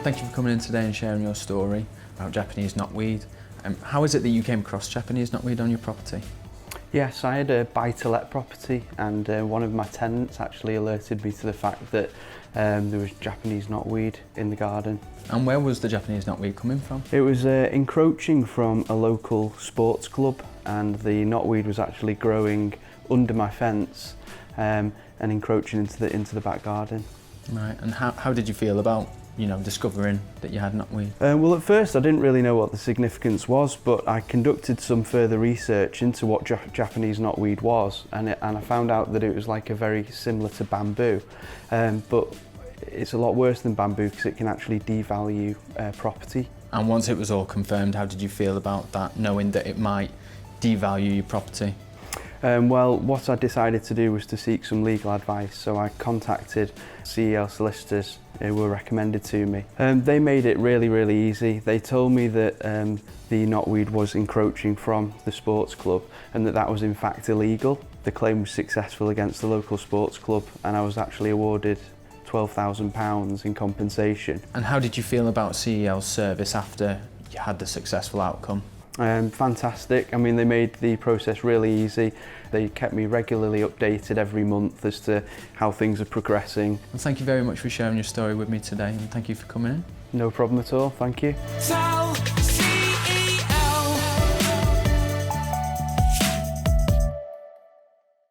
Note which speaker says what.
Speaker 1: Thank you for coming in today and sharing your story about Japanese knotweed. How is it that you came across Japanese knotweed on your property?
Speaker 2: Yes, I had a buy-to-let property, and one of my tenants actually alerted me to the fact that there was Japanese knotweed in the garden.
Speaker 1: And where was the Japanese knotweed coming from?
Speaker 2: It was encroaching from a local sports club, and the knotweed was actually growing under my fence and encroaching into the back garden.
Speaker 1: Right, and how did you feel about discovering that you had knotweed?
Speaker 2: Well, at first I didn't really know what the significance was, but I conducted some further research into what Japanese knotweed was, and I found out that it was like a very similar to bamboo, but it's a lot worse than bamboo because it can actually devalue property.
Speaker 1: And once it was all confirmed, how did you feel about that, knowing that it might devalue your property?
Speaker 2: Well, what I decided to do was to seek some legal advice, so I contacted CEL Solicitors who were recommended to me. They made it really easy. They told me that the knotweed was encroaching from the sports club and that was in fact illegal. The claim was successful against the local sports club, and I was actually awarded £12,000 in compensation.
Speaker 1: And how did you feel about CEL's service after you had the successful outcome?
Speaker 2: Fantastic. I mean, they made the process really easy. They kept me regularly updated every month as to how things are progressing.
Speaker 1: Well, thank you very much for sharing your story with me today, and thank you for coming in.
Speaker 2: No problem at all, thank you.